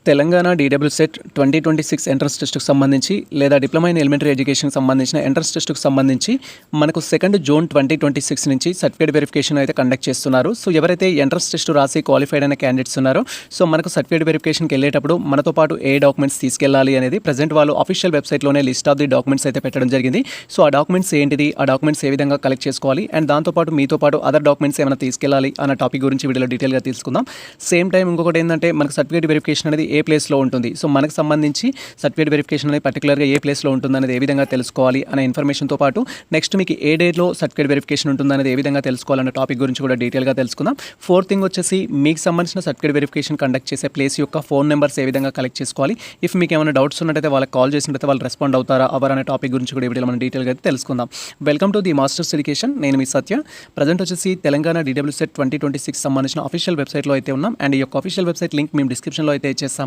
Telangana డీడబ్ల్యూసెట్ 2026 entrance టెస్ట్కి సంబంధించి లేదా డిప్లొమా ఇన్ ఎలిమెంటరీ ఎడ్యుకేషన్కి సంబంధించిన ఎంట్రన్స్ టెస్ట్కి సంబంధించి మనకు 2 జూన్ 2026 నుంచి సర్టిఫికేట్ వెరిఫికేషన్ అయితే కండక్ట్ చేస్తున్నారు. సో ఎవరైతే ఎంట్రన్స్ టెస్ట్ రాసి క్వాలిఫైడ్ అయిన క్యాండిడేట్స్ ఉన్నారో సో మనకు సర్టిఫికేట్ వెరిఫికేషన్కి వెళ్ళేటప్పుడు మనతో పాటు ఏ డాక్యుమెంట్స్ తీసుకెళ్ళాలి అనేది ప్రజెంట్ వాళ్ళు అఫీషియల్ వెబ్సైట్లోనే లిస్ట్ ఆఫ్ ది డాక్యుమెంట్స్ అయితే పెట్టడం జరిగింది. సో ఆ డాక్యుమెంట్స్ ఏంటిది, ఆ డాక్యుమెంట్స్ ఏ విధంగా కలెక్ట్ చేసుకోవాలి అండ్ దాంతోపాటు మీతో పాటు అదర్ డాక్యుమెంట్స్ ఏమైనా తీసుకెళ్ళాలి అన్న టాపిక్ గురించి వీడియోలో డీటెయిల్గా తెలుసుకుందాం. సేమ్ టైం ఇంకొకటి ఏంటంటే మనకు సర్టిఫికేట్ వెరిఫికేషన్ అనేది ఏ ప్లేస్లో ఉంటుంది, సో మనకు సంబంధించి సర్టిఫికేట్ వెరిఫికేషన్ అనేది పర్టికులర్గా ఏ ప్లేస్లో ఉంటుంది అనేది ఏ విధంగా తెలుసుకోవాలి అనే ఇన్ఫర్మేషన్తో పాటు నెక్స్ట్ మీకు ఏ డేట్లో సర్టిఫికేట్ వెరిఫికేషన్ ఉంటుంది అనేది ఏ విధంగా తెలుసుకోవాలన్న టాపిక్ గురించి కూడా డీటెయిల్గా తెలుసుకుందాం. ఫోర్త్ థింగ్ వచ్చేసి మీకు సంబంధించిన సర్టిఫికేట్ వెరిఫికేషన్ కండక్ట్ చేసే ప్లేస్ యొక్క ఫోన్ నెంబర్స్ ఏ విధంగా కలెక్ట్ చేసుకోవాలి, ఇఫ్ మీకు ఏమైనా డౌట్స్ ఉన్నట్టయితే వాళ్ళకి కాల్ చేసినట్టయితే వాళ్ళు రెస్పాండ్ అవుతారా అవర్ అనే టాపిక్ గురించి కూడా ఈ వీడియోలో మనం డీటెయిల్గా అయితే తెలుసుకుందాం. Welcome to the masters education. నేను మీ సత్య. ప్రజెంట్ వచ్చేసి తెలంగాణ డీడబ్ల్యూసెట్ 2026 సంబంధించిన అఫీషియల్ వెబ్సైట్లో అయితే ఉన్నాం అండ్ ఈ యొక్క అఫీషియల్ వెబ్సైట్ లింక్ మేము డిస్క్రిప్షన్లో అయితే ఇచ్చేస్తాము.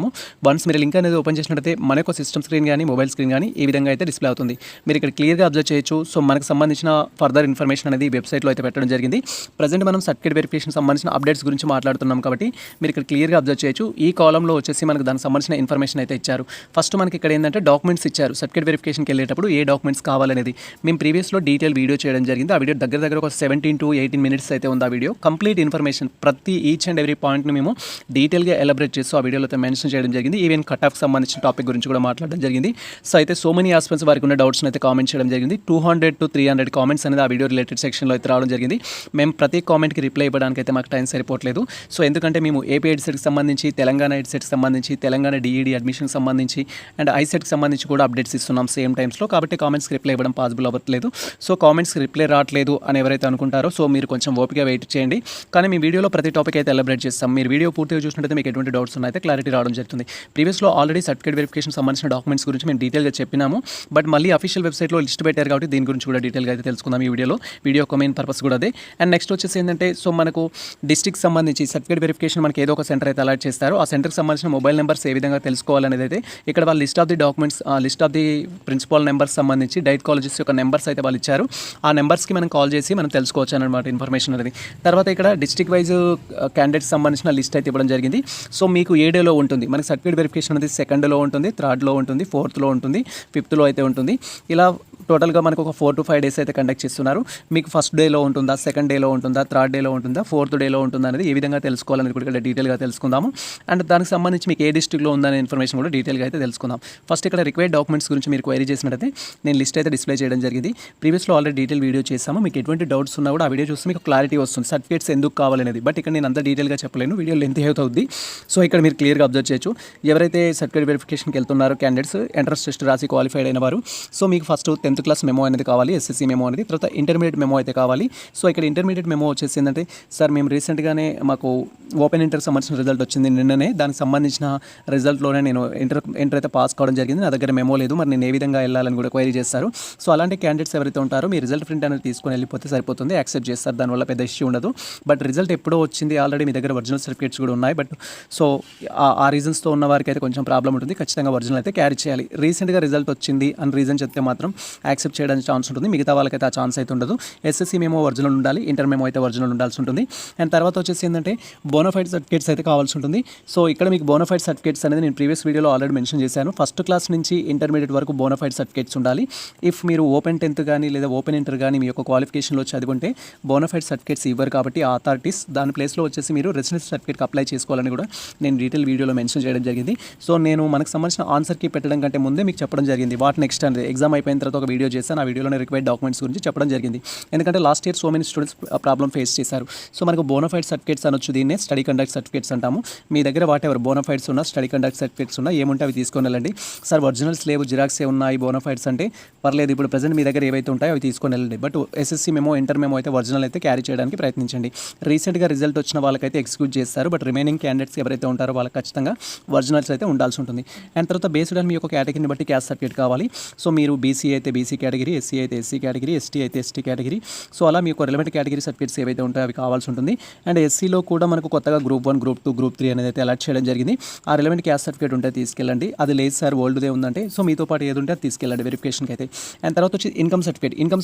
వన్స్ మీరు లింక్ అనేది ఓపెన్ చేసినట్టయితే మన యొక్క సిస్టమ్ స్క్రీన్ కానీ మొబైల్ స్క్రీన్ కానీ ఈ విధంగా అయితే డిస్ప్లే అవుతుంది. మీరు ఇక్కడ క్లియర్గా అబ్జర్వ్ చేయొచ్చు. సో మనకు సంబంధించిన ఫర్దర్ ఇన్ఫర్మేషన్ అనేది వెబ్సైట్లో అయితే పెట్టడం జరిగింది. ప్రజెంట్ మనం సర్టిఫికేట్ వెరిఫికేషన్ సంబంధించిన అప్డేట్స్ గురించి మాట్లాడుతున్నాం కాబట్టి మీరు ఇక్కడ క్లియర్గా అబ్జర్వ్ చేయొచ్చు. ఈ కాలంలో వచ్చేసి మనకు దానికి సంబంధించిన ఇన్ఫర్మేషన్ అయితే ఇచ్చారు. ఫస్ట్ మనకి ఇక్కడ ఏంటంటే డాక్యుమెంట్స్ ఇచ్చారు. సర్టిఫికేట్ వెరిఫికేషన్కి వెళ్ళేటప్పుడు ఏ డాక్యుమెంట్స్ కావాలనేది మేము ప్రీవియస్లో డీటెయిల్ వీడియో చేయడం జరిగింది. ఆ వీడియో దగ్గర ఒక 17 to 18 minutes అయితే ఉంది. ఆ వీడియో కంప్లీట్ ఇన్ఫర్మేషన్ ప్రతి ఈచ్ అండ్ ఎవ్రీ పాయింట్ని మేము డీటెయిల్గా ఎలాబరేట్ చేస్తూ ఆ వీడియోలో అయితే మెన్షన్ చేయడం జరిగింది. ఈవెన్ కట్ ఆఫ్కి సంబంధించిన టాపిక్ గురించి కూడా మాట్లాడడం జరిగింది. సో అయితే సో మెనీ ఆస్పెక్ట్స్ వారికి ఉన్న డౌట్స్ని అయితే కామెంట్ చేయడం జరిగింది. 200 to 300 కామెంట్స్ అనేది ఆ వీడియో రిలేటెడ్ సెక్షన్లో అయితే రావడం జరిగింది. మేము ప్రతి కామెంట్కి రిప్లై ఇవ్వడానికి అయితే మాకు టైం సరిపోవట్లేదు. సో ఎందుకంటే మేము ఏపీ ఎడ్సెట్కి సంబంధించి, తెలంగాణ ఎడ్సెట్కి సంబంధించి, తెలంగాణ డిఈడి అడ్మిషన్కి సంబంధించి అండ్ ఐసెట్కి సంబంధించి కూడా అప్డేట్స్ ఇస్తున్నాం సేమ్ టైమ్స్లో. కాబట్టి కామెంట్స్కి రిప్లై ఇవ్వడం పాసిబుల్ అవ్వట్లేదు. సో కామెంట్స్కి రిప్లై రావట్లేదు అని ఎవరైతే అనుకుంటారో సో మీరు కొంచెం ఓపిక వెయిట్ చేయండి. కానీ మీ వీడియోలో ప్రతి టాపిక్ అయితే ఎలాబరేట్ చేస్తాం. మీరు వీడియో పూర్తిగా చూసినట్టయితే మీకు ఎటువంటి డౌట్స్ ఉన్నాయితే క్లారిటీ రావడం జరుగుతుంది. ప్రీవియస్లో ఆల్రెడీ సర్టిఫికేట్ వెరిఫికేషన్ సంబంధించిన డాక్యుమెంట్స్ గురించి మేము డీటెయిల్గా చెప్పినాము. బట్ మళ్ళీ అఫీషియల్ వెబ్సైట్లో లిస్ట్ పెట్టారు కాబట్టి దీని గురించి కూడా డీటెయిల్గా అయితే తెలుసుకుందాం ఈ వీడియోలో. వీడియో యొక్క మెయిన్ పర్పస్ కూడా అదే. అండ్ నెక్స్ట్ వచ్చేసి ఏంటంటే సో మనకు డిస్ట్రిక్ట్ సంబంధించి సర్టిఫికేట్ వెరిఫికేషన్ మనకి ఏదో ఒక సెంటర్ అయితే అలాట్ చేస్తారు. ఆ సెంటర్కి సంబంధించిన మొబైల్ నెంబర్స్ ఏ విధంగా తెలుసుకోవాలనేది అయితే ఇక్కడ వాళ్ళు list of the documents, list of the principal numbers సంబంధించి డైట్ కాలేజెస్ యొక్క నెంబర్స్ అయితే వాళ్ళు ఇచ్చారు. ఆ నెంబర్స్కి మనం కాల్ చేసి మనం తెలుసుకోవచ్చు అనమాట ఇన్ఫర్మేషన్ అనేది. తర్వాత ఇక్కడ డిస్ట్రిక్ట్ వైజ్ క్యాండిడేట్స్ సంబంధించిన లిస్ట్ అయితే ఇవ్వడం జరిగింది. సో మీకు ఏ డేలో ఉంటుంది, మనకి సర్టిఫికేట్ వెరిఫికేషన్ అనేది 2nd ఉంటుంది, 3rd ఉంటుంది, 4th ఉంటుంది, 5th అయితే ఉంటుంది. ఇలా టోటల్గా మనకు ఒక 4 to 5 days అయితే కండక్ట్ చేస్తున్నారు. మీకు ఫస్ట్ డేలో ఉంటుందా, 2nd డేలో ఉంటుందా, 3rd డేలో ఉంటుందా, 4th డేలో ఉంటుందా అనేది ఏ విధంగా తెలుసుకోవాలని కూడా ఇక్కడ డీటెయిల్గా తెలుసుకుందాము. అండ్ దానికి సంబంధించి మీకు ఏ డిస్ట్రిక్ట్లో ఉందనే ఇన్ఫర్మేషన్ కూడా డీటెయిల్గా అయితే తెలుసుకుందాం. ఫస్ట్ ఇక్కడ రిక్వైర్డ్ డాక్యుమెంట్స్ గురించి మీరు క్వైరీ చేసినట్టయితే నేను లిస్ట్ అయితే డిస్ప్లే చేయడం జరిగింది. ప్రీవియస్లో ఆల్రెడీ డీటెయిల్ వీడియో చేసాము. మీకు ఎటువంటి డౌట్స్ ఉన్నా కూడా ఆ వీడియో చూస్తే మీకు క్లారిటీ వస్తుంది సర్టిఫికేట్స్ ఎందుకు కావాలనేది. బట్ ఇక్కడ నేను అంత డీటెయిల్గా చెప్పలేను, వీడియో లెంత్ అవుతుంది. సో ఇక్కడ మీరు క్లియర్గా అబ్జర్వ్ చేయొచ్చు. ఎవరైతే సర్టిఫికేట్ వెరిఫికేషన్కి వెళ్తున్నారో క్యాండిడేట్స్ ఎంట్రన్స్ టెస్ట్ రాసి క్వాలిఫైడ్ అయిన వారు, సో మీకు ఫస్ట్ 10th క్లాస్ మెమో అనేది కావాలి, ఎస్ఎస్సీ మెమో అనేది. తర్వాత ఇంటర్మీడియట్ మెమో అయితే కావాలి. సో ఇక్కడ ఇంటర్మీడియట్ మెమో వచ్చేసి ఏంటంటే సార్ మేము రీసెంట్గానే మాకు ఓపెన్ ఇంటర్కి సంబంధించిన రిజల్ట్ వచ్చింది నిన్ననే, దానికి సంబంధించిన రిజల్ట్లోనే నేను ఇంటర్ అయితే పాస్ కావడం జరిగింది, నా దగ్గర మెమో లేదు, మరి నేను ఏ విధంగా వెళ్ళాలని కూడా క్వైరీ చేస్తారు. సో అలాంటి క్యాండిడేట్స్ ఎవరైతే ఉంటారో మీ రిజల్ట్ ప్రింట్ అనేది తీసుకొని వెళ్ళిపోతే సరిపోతుంది, యాక్సెప్ట్ చేస్తారు, దానివల్ల పెద్ద ఇష్యూ ఉండదు. బట్ రిజల్ట్ ఎప్పుడో వచ్చింది, ఆల్రెడీ మీ దగ్గర ఒరిజినల్ సర్టిఫికేట్స్ కూడా ఉన్నాయి. బట్ సో ఆ రీజన్స్తో ఉన్న వారికి అయితే కొంచెం ప్రాబ్లం ఉంటుంది, ఖచ్చితంగా ఒరిజినల్ అయితే క్యారీ చేయాలి. రీసెంట్గా రిజల్ట్ వచ్చింది అని రీజన్ చెప్తే మాత్రం యాక్సెప్ట్ చేయడానికి ఛాన్స్ ఉంటుంది, మిగతా వాళ్ళకైతే ఆ ఛాన్స్ అయితే ఉండదు. ఎస్ఎస్సీ మెమో ఒరిజినల్ ఉండాలి, ఇంటర్ మెమో అయితే ఒరిజినల్ ఉండాల్సి ఉంటుంది. అండ్ తర్వాత వచ్చేసి ఏంటంటే బోనఫైడ్ సర్టిఫికేట్స్ అయితే కావాల్సి ఉంటుంది. సో ఇక్కడ మీకు బోనఫైడ్ సర్టిఫికేట్స్ అనేది నేను ప్రీవియస్ వీడియోలో ఆల్రెడీ మెన్షన్ చేశాను. ఫస్ట్ క్లాస్ నుంచి ఇంటర్మీడియట్ వరకు బోనఫైడ్ సర్టిఫికేట్స్ ఉండాలి. ఇఫ్ మీరు ఓపెన్ 10th కానీ లేదా ఓపెన్ ఇంటర్ కానీ మీ యొక్క క్వాలిఫికేషన్లో చదువుకుంటే బోనఫైడ్ సర్టిఫికేట్స్ ఇవ్వరు. కాబట్టి ఆ అథారిటీస్ దాని ప్లేస్లో వచ్చేసి మీరు రెసిడెన్సీ సర్టిఫికేట్కి అప్లై చేసుకోవాలని కూడా నేను డీటెయిల్ వీడియోలో మెన్షన్ చేయడం జరిగింది. సో నేను మనకు సంబంధించిన ఆన్సర్కి పెట్టడం కంటే ముందే మీకు చెప్పడం జరిగింది వాట్ నెక్స్ట్ అనేది. ఎగ్జామ్ అయిపోయిన తర్వాత ఒక వీడియో చేశాను, ఆ వీడియోలో రిక్వైర్డ్ డాక్యుమెంట్స్ గురించి చెప్పడం జరిగింది. ఎందుకంటే last year so many students problem face చేశారు. సో మనకు బోనఫైడ్ సర్టిఫికేట్స్ అనొచ్చు, దీన్నే స్టడీ కండక్ట్ సర్టిఫికేట్స్ అంటాము. మీ దగ్గర వాట్ ఎవర్ బోనఫైడ్స్ ఉన్నా, స్టడీ కండక్ట్ సర్టిఫికేట్స్ ఉన్నా, ఏముంటే అవి తీసుకొని వెళ్ళండి. సార్ ఒరిజినల్స్ లేవు, జిరాక్స్ ఉన్నాయి బోనఫైడ్స్ అంటే పర్లేదు, ఇప్పుడు ప్రజెంట్ మీ దగ్గర ఏవైతే ఉంటాయో అవి తీసుకొని వెళ్ళండి. But SSC memo, inter memo అయితే ఒరిజినల్ అయితే క్యారీ చేయడానికి ప్రయత్నించండి. రీసెంట్గా రిజల్ట్ వచ్చిన వాళ్ళకైతే ఎగ్జిక్యూట్ చేస్తారు, బట్ రిమైనింగ్ క్యాండిడేట్స్ ఎవరైతే ఉంటారో వాళ్ళకి ఖచ్చితంగా ఒరిజినల్స్ అయితే ఉండాల్సి ఉంటుంది. అండ్ తర్వాత బేస్డ్ ఆన్ మీ యొక్క కేటగిరీని బట్టి క్యాస్ట్ సర్టిఫికేట్ కావాలి. సో మీరు బీసీ అయితే బీసీ బీసీ కేటగిరీ, ఎస్సీ అయితే ఎస్సీ కేటగిరీ, ఎస్టీ అయితే ఎస్టీ కేటగిరీ. సో అలా మీకు రిలవెంట్ కేటగిరీ సర్టిఫికేట్స్ ఏవైతే ఉంటాయో అవి కావాల్సి ఉంటుంది. అండ్ ఎస్సీలో కూడా మనకు కొత్తగా గ్రూప్ 1, గ్రూప్ 2, గ్రూప్ 3 అనేది అయితే అలాట్ చేయడం జరిగింది. ఆ రిలవెంట్ క్యాస్ట్ సర్టిఫికేట్ ఉంటే తీసుకెళ్ళండి. అది లేదు సార్ ఓల్డ్దే ఉందంటే సో మీతో పాటు ఏది ఉంటే అది తీసుకెళ్ళండి వెరిఫికేషన్కి అయితే. అండ్ తర్వాత వచ్చి ఇన్కమ్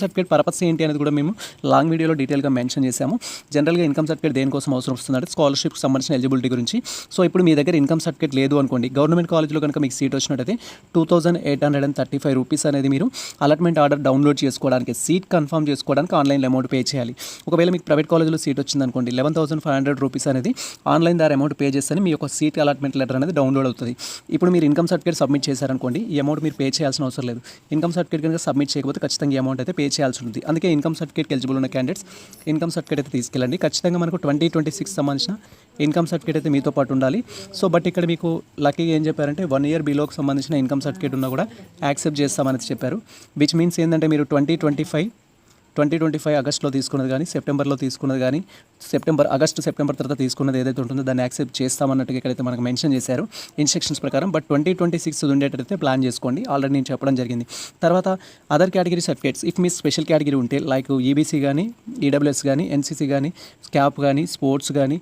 సర్టిఫికేట్ పర్పస్ ఏంటి అనేది కూడా మేము లాంగ్ వీడియోలో డీటెయిల్గా మెన్షన్ చేశాము. జనరల్గా ఇన్కమ్ సర్టిఫికేట్ దేనికోసం అవసరం వస్తుందంటే స్కాలర్షిప్కి సంబంధించిన ఎలిజిబిలిటీ గురించి. సో ఇప్పుడు మీ దగ్గర ఇన్కమ్ సర్టిఫికేట్ లేదు అనుకోండి, గవర్నమెంట్ కాలేజ్లో కనుక మీకు సీట్ వచ్చినట్టయితే 2835 రూపీస్ అనేది మీరు అలాట్మెంట్ ఆర్డర్ డౌన్లోడ్ చేసుకోవడానికి, సీట్ కన్ఫర్మ్ చేసుకోవడానికి ఆన్లైన్లో అమౌంట్ పే చేయాలి. ఒకవేళ మీకు ప్రైవేట్ కాలేజ్లో సీట్ వచ్చిందనుకోండి 11,500 రూపీస్ అనేది ఆన్లైన్ ద్వారా అమౌంట్ పే చేస్తే మీ యొక్క సీట్ అలాట్మెంట్ లెటర్ అనేది డౌన్లోడ్ అవుతుంది. ఇప్పుడు మీరు ఇన్కమ్ సర్టిఫికేట్ సబ్మిట్ చేశారనుకోండి, ఈ అమౌంట్ మీరు పే చేయాల్సిన అవసరం లేదు. ఇన్కమ్ సర్టిఫికేట్ కనుక సబ్మిట్ చేయకపోతే ఖచ్చితంగా ఈ అమౌంట్ అయితే పే చేయాల్సి ఉంటుంది. అందుకే ఇన్కమ్ సర్టిఫికేట్కి ఎలిజిబుల్ ఉన్న క్యాండిడేట్స్ ఇన్కమ్ సర్టిఫికేట్ అయితే తీసుకెళ్ళండి. ఖచ్చితంగా మనకు 2026 సంబంధించిన ఇన్కమ్ సర్టిఫికేట్ అయితే మీతో పాటు ఉండాలి. సో బట్ ఇక్కడ మీకు లక్కీగా ఏం చెప్పారంటే 1 ఇయర్ బిలోకి సంబంధించిన ఇన్కమ్ సర్టిఫికేట్ ఉన్నా కూడా యాక్సెప్ట్ చేస్తామని చెప్పారు. విచ్ మీన్స్ ఏంటంటే మీరు 2025 ఆగస్ట్లో తీసుకున్నది కానీ, సెప్టెంబర్లో తీసుకున్నది కానీ, సెప్టెంబర్ తర్వాత తీసుకున్నది ఏదైతే ఉంటుందో దాన్ని యాక్సెప్ట్ చేస్తామన్నట్టుగా ఇక్కడైతే మనకు మెన్షన్ చేశారు ఇన్స్ట్రక్షన్స్ ప్రకారం. బట్ 2026 ఉండేటైతే ప్లాన్ చేసుకోండి, ఆల్రెడీ నేను చెప్పడం జరిగింది. తర్వాత other category certificates, if me special category ఉంటే లైక్ ఈబీసీ కానీ, ఈడబ్ల్యూఎస్ కానీ, ఎన్సీసీ కానీ, స్కాప్ కానీ, స్పోర్ట్స్ కానీ,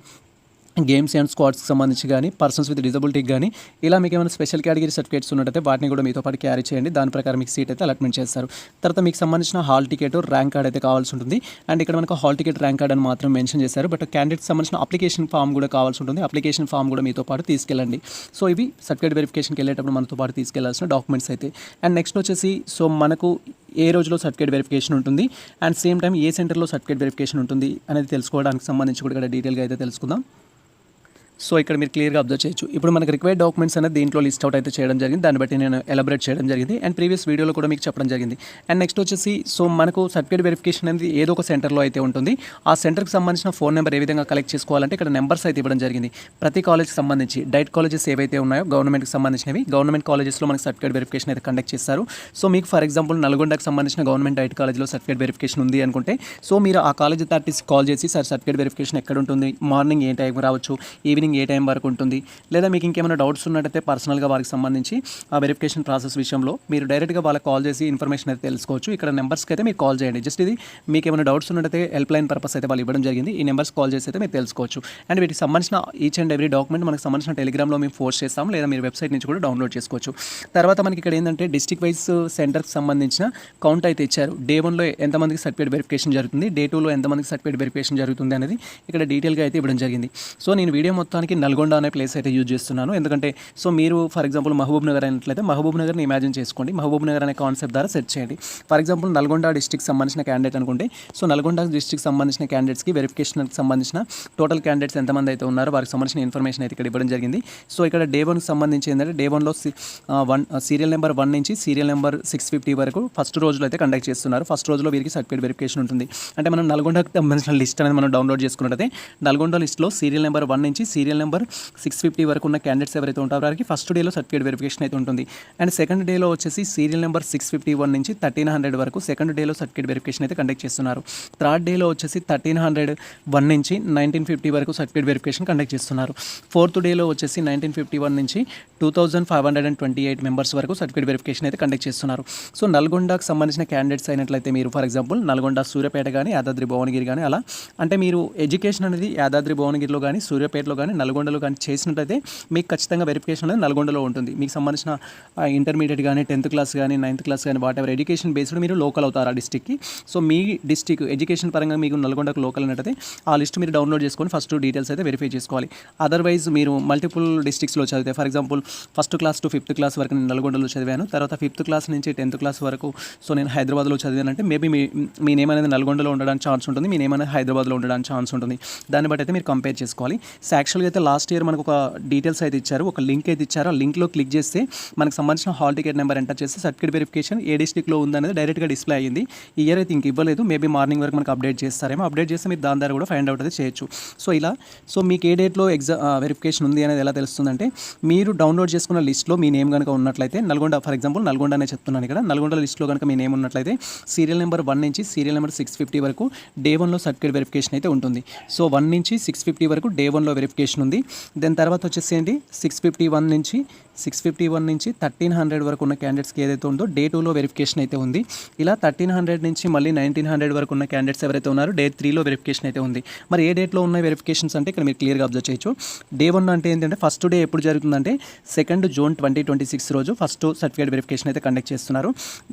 గేమ్స్ అండ్ స్క్వాడ్స్కి సంబంధించి కానీ, పర్సన్స్ విత్ డిజబిలిటీకి కానీ, ఇలా మీకు ఏమైనా స్పెషల్ కేటగిరీ సర్టిఫికేట్స్ ఉన్నట్టయితే వాటిని కూడా మీతో పాటు క్యారీ చేయండి. దాని ప్రకారం మీకు సీట్ అయితే అలాట్మెంట్ చేస్తారు. తర్వాత మీకు సంబంధించిన హాల్ టికెట్, ర్యాంక్ కార్డ్ అయితే కావాల్సి ఉంటుంది. అండ్ ఇక్కడ మనకు హాల్ టికెట్, ర్యాంక్ కార్డ్ అని మాత్రం మెన్షన్ చేశారు. బట్ క్యాండిడేట్కి సంబంధించిన అప్లికేషన్ ఫామ్ కూడా కావాల్సి ఉంటుంది. అప్లికేషన్ ఫామ్ కూడా మీతో పాటు తీసుకెళ్ళండి. సో ఇవి సర్టిఫికేట్ వెరిఫికేషన్కి వెళ్ళేటప్పుడు మనతో పాటు తీసుకెళ్లాల్సిన డాక్యుమెంట్స్ అయితే. అండ్ నెక్స్ట్ వచ్చేసి సో మనకు ఏ రోజులో సర్టిఫికేట్ వెరిఫికేషన్ ఉంటుంది అండ్ సేమ్ టైం ఏ సెంటర్లో సర్టిఫికేట్ వెరిఫికేషన్ ఉంటుంది అనేది తెలుసుకోవడానికి సంబంధించి కూడా ఇక్కడ డీటెయిల్గా అయితే తెలుసుకుందాం. సో ఇక్కడ మీరు క్లియర్గా అబ్జర్వ్ చేయొచ్చు. ఇప్పుడు మనకు రిక్వైర్డ్ డాక్యుమెంట్స్ అనేది దీంట్లో లిస్ట్ అవుట్ అయితే చేయడం జరిగింది. దాన్ని బట్టి నేను ఎలబరేట్ చేయడం జరిగింది. అండ్ ప్రీవియస్ వీడియోలో కూడా మీకు చెప్పడం జరిగింది. అండ్ నెక్స్ట్ వచ్చేసి సో మనకు సర్టిఫికేట్ వెరిఫికేషన్ అనేది ఏదో ఒక సెంటర్లో అయితే ఉంటుంది. ఆ సెంటర్కి సంబంధించిన ఫోన్ నెంబర్ ఏ విధంగా కలెక్ట్ చేసుకోవాలంటే ఇక్కడ నెంబర్స్ అయితే ఇవ్వడం జరిగింది. ప్రతి కాలేజ్కి సంబంధించి డైట్ కాలేజెస్ ఏవైతే ఉన్నాయో గవర్నమెంట్కి సంబంధించినవి, గవర్నమెంట్ కాలేజెస్లో మనకి సర్టిఫికేట్ వెరిఫికేషన్ అయితే కండక్ట్ చేస్తారు. సో మీకు ఫర్ ఎగ్జాంపుల్ నల్గొండకు సంబంధించిన గవర్నమెంట్ డైట్ కాలేజ్లో సర్టిఫికేట్ వెరిఫికేషన్ ఉంది అనుకుంటే సో మీరు ఆ కాలేజ్ అథారిటీస్కి కాల్ చేసి సార్ సర్టిఫికేట్ వెరిఫికేషన్ ఎక్కడ ఉంటుంది, మార్నింగ్ ఏ టైం రావచ్చు, ఈవినింగ్ ఏ టైం వరకు ఉంటుంది, లేదా మీకు ఇంకేమైనా డౌట్స్ ఉన్నట్టయితే పర్సనల్గా వారికి సంబంధించి ఆ వెరిఫికేషన్ ప్రాసెస్ విషయంలో మీరు డైరెక్ట్గా వాళ్ళకి కాల్ చేసి ఇన్ఫర్మేషన్ అయితే తెలుసుకోవచ్చు. ఇక్కడ నెంబర్స్కి అయితే మీరు కాల్ చేయండి. జస్ట్ ఇది మీకు ఏమైనా డౌట్స్ ఉన్నట్టయితే హెల్ప్ లైన్ పర్పస్ అయితే వాళ్ళు ఇవ్వడం జరిగింది. ఈ నెంబర్స్ కాల్ చేసి అయితే మీరు తెలుసుకోవచ్చు. అండ్ వీటికి సంబంధించిన ఈచ్ అండ్ ఎవ్రీ డాక్యుమెంట్ మనకు సంబంధించిన టెలిగ్రామ్లో మేము పోస్ట్ చేస్తాం, లేదా మీరు వెబ్సైట్ నుంచి కూడా డౌన్లోడ్ చేసుకోవచ్చు. తర్వాత మనకి ఇక్కడ ఏంటంటే డిస్ట్రిక్ట్ వైజ్ సెంటర్కి సంబంధించిన కౌంట్ అయితే ఇచ్చారు. డే 1లో ఎంతమందికి సర్టిఫికేట్ వెరిఫికేషన్ జరుగుతుంది, డే 2లో ఎంతమందికి సర్టిఫికేట్ వెరిఫికేషన్ జరుగుతుంది అనేది ఇక్కడ డీటెయిల్గా అయితే ఇవ్వడం జరిగింది. సో నేను వీడియో మొత్తానికి నల్గొండ అనే ప్లేస్ అయితే యూజ్ చేస్తున్నాను. ఎందుకంటే సో మీరు ఫర్ ఎగ్జాంపుల్ మహబూబ్ నగర్ అయినట్లయితే మహబూబ్ నగర్ని ఇమాజిన్ చేసుకోండి. మహబూబ్ నగర్ అనే కాన్సెప్ట్ ద్వారా సెర్చ్ చేయండి. ఫర్ ఎగ్జాంపుల్ నల్గొండ డిస్ట్రిక్ట్ సంబంధించిన క్యాండిడేట్ అనుకుంటే సో నల్గొండ డిస్ట్రిక్ట్ సంబంధించిన క్యాండిడేట్స్కి వెరిఫికేషన్కి సంబంధించిన టోటల్ క్యాండిడేట్స్ ఎంతమంది అయితే ఉన్నారో వారికి సంబంధించిన ఇన్ఫర్మేషన్ అయితే ఇక్కడ ఇవ్వడం జరిగింది. సో ఇక్కడ డే 1కి సంబంధించి ఏంటంటే డే 1లో సీరియల్ నెంబర్ 1 నుంచి సీరియల్ నెంబర్ 650 వరకు ఫస్ట్ రోజులో అయితే కండక్ట్ చేస్తున్నారు. ఫస్ట్ రోజులో వీరికి సర్టిఫికేట్ వెరిఫికేషన్ ఉంటుంది. అంటే మనం నల్గొండకి సంబంధించిన లిస్ట్ అనేది మనం డౌన్లోడ్ చేసుకున్నట్టయితే నల్గొండ లిస్ట్లో సీరియల్ నెంబర్ 1 నుంచి సీరియల్ నెంబర్ 650 వరకు ఉన్న క్యాండిడేట్స్ ఎవరైతే ఉంటారో వారికి ఫస్ట్ డేలో సర్టిఫికేట్ వెరిఫికేషన్ అయితే ఉంటుంది. అండ్ సెకండ్ డేలో వచ్చేసి సీరియల్ నెంబర్ 651 నుంచి 1300 వరకు సెకండ్ డేలో సర్టిఫికేట్ వెరిఫికేషన్ అయితే కండక్ట్ చేస్తున్నారు. థర్డ్ డేలో వచ్చేసి 1301 నుంచి 1950 వరకు సర్టిఫికేట్ వెరిఫికేషన్ కండక్ట్ చేస్తున్నారు. ఫోర్త్ డేలో వచ్చేసి 1951 నుంచి 2528 మెంబర్స్ వరకు సర్టిఫికేట్ వెరిఫికేషన్ అయితే కండక్ట్ చేస్తున్నారు. సో నల్గొండకు సంబంధించిన క్యాండిడేట్స్ అయినట్లయితే మీరు ఫర్ ఎగ్జాంపుల్ నల్గొండ, సూర్యాపేట కానీ, యాదాద్రి భువనగిరి కానీ అలా అంటే మీరు ఎడ్యుకేషన్ అనేది యాదాద్రి భువనగిరిలో కానీ, సూర్యాపేటలో కానీ, నల్గొండలో కానీ చేసినట్టయితే మీకు ఖచ్చితంగా వెరిఫికేషన్ అనేది నల్గొండలో ఉంటుంది. మీకు సంబంధించిన ఇంటర్మీడియట్ కానీ, 10th క్లాస్ కానీ, 9th క్లాస్ కానీ వాట్ ఎవర్ ఎడ్యుకేషన్ బేస్డ్ మీరు లోకల్ అవుతారు ఆ డిస్టిక్కి. సో మీ డిస్టిక్ ఎడ్యుకేషన్ పరంగా మీకు నల్గొండకు లోకల్ అయినట్టయితే ఆ లిస్ట్ మీరు డౌన్లోడ్ చేసుకొని ఫస్ట్ డీటెయిల్స్ అయితే వెరిఫై చేసుకోవాలి. అదర్వైజ్ మీరు మల్టిపుల్ డిస్ట్రిక్ట్స్లో చదివితే for example first class to 5th class వరకు నేను నల్గొండలో చదివాను, తర్వాత 5th క్లాస్ నుంచి 10th క్లాస్ వరకు సో నేను హైదరాబాద్లో చదివానంటే మేబీ మీ నేమ్ అనేది నల్గొండలో ఉండడానికి ఛాన్స్ ఉంటుంది, మీ నేమ్ అనేది హైదరాబాద్లో ఉండడానికి ఛాన్స్ ఉంటుంది. దాన్ని బట్టి అయితే మీరు కంపేర్ చేసుకోవాలి. సో యాక్చువల్గా అయితే లాస్ట్ ఇయర్ మనకు ఒక డీటెయిల్స్ అయితే ఇచ్చారు, ఒక లింక్ అయితే ఇచ్చారు. ఆ లింక్లో క్లిక్ చేస్తే మనకు సంబంధించిన హాల్ టికెట్ నెంబర్ ఎంటర్ చేస్తే సర్టిఫికేట్ వెరిఫికేషన్ ఏ డిస్ట్రిక్ట్లో ఉందనేది డైరెక్ట్గా డిస్ప్లే అయ్యింది. ఈ ఇయర్ అయితే ఇంక ఇవ్వలేదు, మేబీ మార్నింగ్ వరకు మనకు అప్డేట్ చేస్తారేమో. అప్డేట్ చేస్తే మీరు దాని ద్వారా కూడా ఫైండ్ అవుట్ అయితే చేయొచ్చు. సో ఇలా సో మీకు ఏ డేట్లో వెరిఫికేషన్ ఉంది అనేది ఎలా తెలుస్తుందంటే మీరు డౌన్లోడ్ చేసుకున్న లిస్ట్లో మీ నేమ్ కనుక ఉన్నట్లయితే నల్గొండ ఫర్ ఎగ్జాంపుల్ నల్గొండ అనే చెప్తున్నాను ఇక్కడ, నల్గొండ లిస్ట్లో కనుక మీ నేమ్ ఉన్నట్లయితే సీరియల్ నెంబర్ 1 నుంచి సీరియల్ నెంబర్ 650 వరకు డే 1లో సర్టిఫికేట్ వెరిఫికేషన్ అయితే ఉంటుంది. సో 1 నుంచి 650 వరకు డే 1లో వెరిఫికేషన్ ఉంది. దాని తర్వాత వచ్చేసి ఏంటి 651 నుంచి 651 నుంచి 1300 వరకు ఉన్న క్యాండిడేట్స్కి ఏదైతే ఉందో డే 2లో వెరిఫికేషన్ అయితే ఉంది. ఇలా 1300 నుంచి మళ్ళీ 1900 వరకు ఉన్న క్యాండిడేట్స్ ఎవరైతే ఉన్నారో డే 3లో వెరిఫికేషన్ అయితే ఉంది. మరి ఏ డేట్లో ఉన్న వెరిఫికేషన్స్ అంటే ఇక్కడ మీరు క్లియర్గా అబ్జర్వ్ చేయొచ్చు. డే 1 అంటే ఏంటంటే ఫస్ట్ డే ఎప్పుడు జరుగుతుందంటే 2 జూన్ 2026 రోజు ఫస్ట్ సర్టిఫికేట్ వెరిఫికేషన్ అయితే కండక్ట్ చేస్తున్నారు.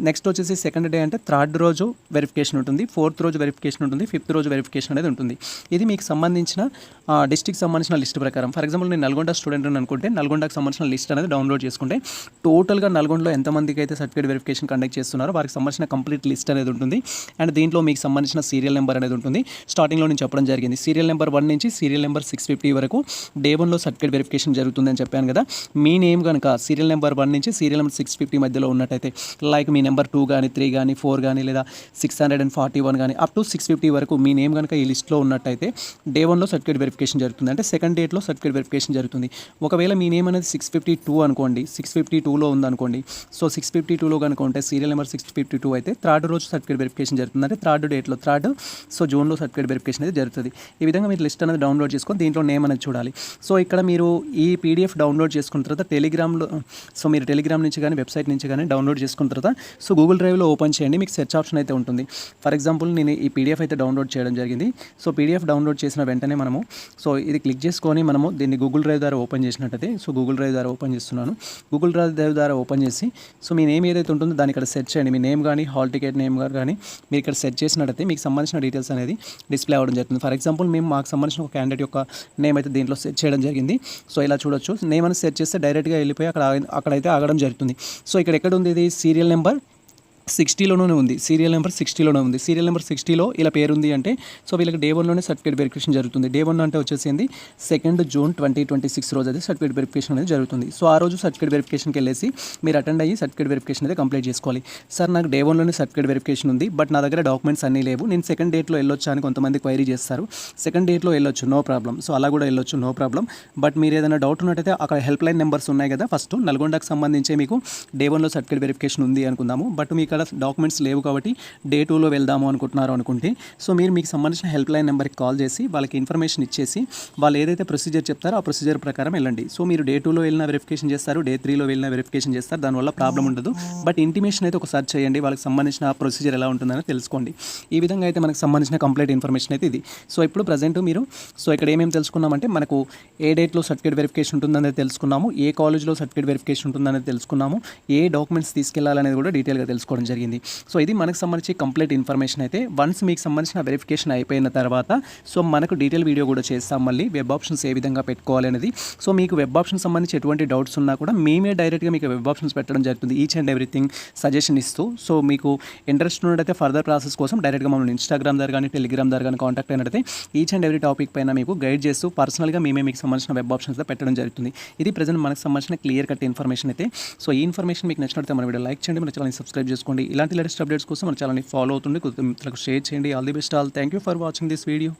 నెక్స్ట్ వచ్చేసి సెకండ్ డే అంటే 3rd రోజు వెరిఫికేషన్ ఉంటుంది, 4th రోజు వెరిఫికేషన్ ఉంటుంది, 5th రోజు వెరిఫికేషన్ అనేది ఉంటుంది. ఇది మీకు సంబంధించిన డిస్ట్రిక్ట్ సంబంధించిన లిస్ట్ ప్రకారం. ఫర్ ఎగ్జాంపుల్ నేను నల్గొండ స్టూడెంట్ అని అనుకుంటే నల్గొండకు సంబంధించిన లిస్ట్ అనేది డౌన్లోడ్ చేసుకుంటే టోటల్గా నల్గొండలో ఎంతమందికి అయితే సర్టిఫికేట్ వెరిఫికేషన్ కండక్ట్ చేస్తున్నారో వారికి సంబంధించిన కంప్లీట్ లిస్ట్ అనేది ఉంటుంది. అండ్ దీంట్లో మీకు సంబంధించిన సీరియల్ నెంబర్ అనేది ఉంటుంది. స్టార్టింగ్లో నేను చెప్పడం జరిగింది, సీరియల్ నెంబర్ 1 నుంచి సీరియల్ నెంబర్ 650 వరకు డే 1లో సర్టిఫికేట్ వెరిఫికేషన్ జరుగుతుంది అని చెప్పాను కదా. మీ నేమ్ కనుక సీరియల్ నెంబర్ 1 నుంచి సీరియల్ నెంబర్ 650 మధ్యలో ఉన్నట్టయితే, లైక్ మీ నెంబర్ 2 కానీ 3 కానీ 4 కానీ లేదా 641 కానీ అప్ టు 650 వరకు మీ నేమ్ కనుక ఈ లిస్ట్లో ఉన్నట్టయితే డే 1లో సర్టిఫికేట్ వెరిఫికేషన్ జరుగుతుంది. అంటే సెకండ్ డేట్లో సర్టిఫికేట్ వెరిఫికేషన్ జరుగుతుంది. ఒకవేళ మీ నేమ్ అనేది 652 అనుకోండి, 652లో ఉందనుకోండి. సో 652లో కనుక ఉంటే సీరియల్ నెంబర్ 652 అయితే 3rd రోజు సర్టిఫికేట్ వెరిఫికేషన్ జరుగుతుంది. అంటే 3rd డేట్లో 3rd సో జూన్లో సర్టిఫికేట్ వెరిఫికేషన్ అనేది జరుగుతుంది. ఈ విధంగా మీరు లిస్ట్ అనేది డౌన్లోడ్ చేసుకొని దీంట్లో నేమ్ అనేది చూడాలి. సో ఇక్కడ మీరు ఈ పీడిఎఫ్ డౌన్లోడ్ చేసుకున్న తర్వాత టెలిగ్రామ్లో, సో మీరు టెలిగ్రామ్ నుంచి కానీ వెబ్సైట్ నుంచి కానీ డౌన్లోడ్ చేసుకున్న తర్వాత సో గూగుల్ డ్రైవ్లో ఓపెన్ చేయండి. మీకు సెర్చ్ ఆప్షన్ అయితే ఉంటుంది. ఫర్ ఎగ్జాంపుల్ నేను ఈ పీడిఎఫ్ అయితే డౌన్లోడ్ చేయడం జరిగింది. సో పీడిఎఫ్ డౌన్లోడ్ చేసిన వెంటనే మనము సో ఇది క్లిక్ చేసుకొని మనము దీన్ని గూగుల్ డ్రైవ్ ద్వారా ఓపెన్ చేసినట్టయితే, సో గూగుల్ డ్రైవ్ ద్వారా ఓపెన్ చేస్తున్నాను. గూగుల్ డ్రైవ్ ద్వారా ఓపెన్ చేసి సో మీ నేమ్ ఏదైతే ఉంటుందో దాన్ని ఇక్కడ సెర్చ్ చేయండి. మీ నేమ్ కానీ హాల్ టికెట్ నేమ్ కానీ మీరు ఇక్కడ సెర్చ్ చేసినట్టయితే మీకు సంబంధించిన డీటెయిల్స్ అనేది డిస్ప్లే అవ్వడం జరుగుతుంది. ఫర్ ఎగ్జాంపుల్ మాకు సంబంధించిన ఒక క్యాండిడేట్ యొక్క నేమ్ అయితే దీంట్లో సెర్చ్ చేయడం జరిగింది. సో ఇలా చూడొచ్చు. నేమ్ అని సెర్చ్ చేస్తే డైరెక్ట్గా వెళ్ళిపోయి అక్కడైతే ఆగడం జరుగుతుంది. సో ఇక్కడ ఎక్కడ ఉంది, ఇది సీరియల్ నెంబర్ 60లోనే ఉంది. సీరియల్ నెంబర్ 60లోనే ఉంది. సీరియల్ నెంబర్ 60లో ఇలా పేరు ఉంది అంటే సో వీళ్ళకి డే 1లోనే సర్టిఫికేట్ వెరిఫికేషన్ జరుగుతుంది. డే 1 అంటే వచ్చేసింది 2 జూన్ 2026 రోజు అయితే సర్టిఫికేట్ వెరిఫికేషన్ అనేది జరుగుతుంది. సో ఆ రోజు సర్టిఫికేట్ వెరిఫికేషన్కి వెళ్ళేసి మీరు అటెండ్ అయ్యి సర్టిఫికేట్ వెరిఫికేషన్ అయితే కంప్లీట్ చేసుకోవాలి. సార్ నాకు డే 1లోనే సర్టిఫికేట్ వెరిఫికేషన్ ఉంది, బట్ నా దగ్గర డాక్యుమెంట్స్ అన్నీ లేవు, నేను సెకండ్ డేట్లో వెళ్ళొచ్చా అని కొంతమంది క్వైరీ చేస్తారు. సెకండ్ డేట్లో వెళ్ళొచ్చు, నో ప్రాబ్లం. సో అలా కూడా వెళ్ళొచ్చు, నో ప్రాబ్లం. బట్ మీరు ఏదైనా డౌట్ ఉన్నట్టయితే అక్కడ హెల్ప్ లైన్ నెంబర్స్ ఉన్నాయి కదా. ఫస్ట్ నల్గొండకు సంబంధించి మీకు డే 1లో సర్టిఫికేట్ వెరిఫికేషన్ ఉంది అనుకుందాము, బట్ మీకు అక్కడ డాక్యుమెంట్స్ లేవు కాబట్టి డే 2లో వెళ్దాము అనుకుంటున్నారు అనుకుంటే సో మీరు మీకు సంబంధించిన హెల్ప్ లైన్ నెంబర్కి కాల్ చేసి వాళ్ళకి ఇన్ఫర్మేషన్ ఇచ్చేసి వాళ్ళు ఏదైతే ప్రొసీజర్ చెప్తారో ఆ ప్రొసీజర్ ప్రకారం వెళ్ళండి. సో మీరు డే 2లో వెళ్ళిన వెరిఫికేషన్ చేస్తారు, డే 3లో వెళ్ళిన వెరిఫికేషన్ చేస్తారు, దానివల్ల ప్రాబ్లం ఉండదు. బట్ ఇంటిమేషన్ అయితే ఒకసారి చేయండి, వాళ్ళకి సంబంధించిన ప్రొసీజర్ ఎలా ఉంటుందని తెలుసుకోండి. ఈ విధంగా అయితే మనకు సంబంధించిన కంప్లీట్ ఇన్ఫర్మేషన్ అయితే ఇది. సో ఇప్పుడు ప్రజెంట్ మీరు సో ఇక్కడ ఏమేమి తెలుసుకున్నామంటే మనకు ఏ డేట్లో సర్టిఫికేట్ వెరిఫికేషన్ ఉంటుందనేది తెలుసుకున్నాము, ఏ కాలేజ్లో సర్టిఫికేట్ వెరిఫికేషన్ ఉంటుందనేది తెలుసుకున్నాము, ఏ డాక్యుమెంట్స్ తీసుకెళ్లాలనేది కూడా డీటెయిల్గా తెలుసుకోవడం జరిగింది. సో ఇది మనకు సంబంధించి కంప్లీట్ ఇన్ఫర్మేషన్ అయితే. వన్స్ మీకు సంబంధించిన వెరిఫికేషన్ అయిపోయిన తర్వాత సో మనకు డీటెయిల్ వీడియో కూడా చేస్తాం మళ్ళీ వెబ్ ఆప్షన్స్ ఏ విధంగా పెట్టుకోవాలి అనేది. సో మీకు వెబ్ ఆప్షన్ సంబంధించి ఎటువంటి డౌట్స్ ఉన్నా కూడా మేమే డైరెక్ట్గా మీకు వెబ్ ఆప్షన్స్ పెట్టడం జరుగుతుంది, ఈచ్ అండ్ ఎవ్రీథింగ్ సజెషన్ ఇస్తూ. సో మీకు ఇంట్రెస్ట్ ఉన్నట్టయితే ఫర్దర్ ప్రాసెస్ కోసం డైరెక్ట్గా మమ్మల్ని ఇన్స్టాగ్రామ్ ద్వారా కానీ టెలిగ్రామ్ ద్వారా కానీ కాంటాక్ట్ అయినట్టయితే ఈచ్ అండ్ ఎవ్రీ టాపిక్ పైన మీకు గైడ్ చేస్తూ పర్సనల్గా మేమే మీకు సంబంధించిన వెబ్ ఆప్షన్స్ పెట్టడం జరుగుతుంది. ఇది ప్రజెంట్ మనకు సంబంధించిన క్లియర్ కట్ ఇన్ఫర్మేషన్ అయితే. సో ఈ ఇన్ఫర్మేషన్ మీకు నచ్చినట్లయితే మన వీడియో లైక్ చేయండి, మన ఛానల్ని సబ్స్క్రైబ్ చేసుకోండి. ఇలాంటి లేటెస్ట్ అప్డేట్స్ కోసం మన ఛానల్ని ఫాలో అవుతుంది, మిత్రులకు షేర్ చేయండి. All the best all. Thank you for watching this video.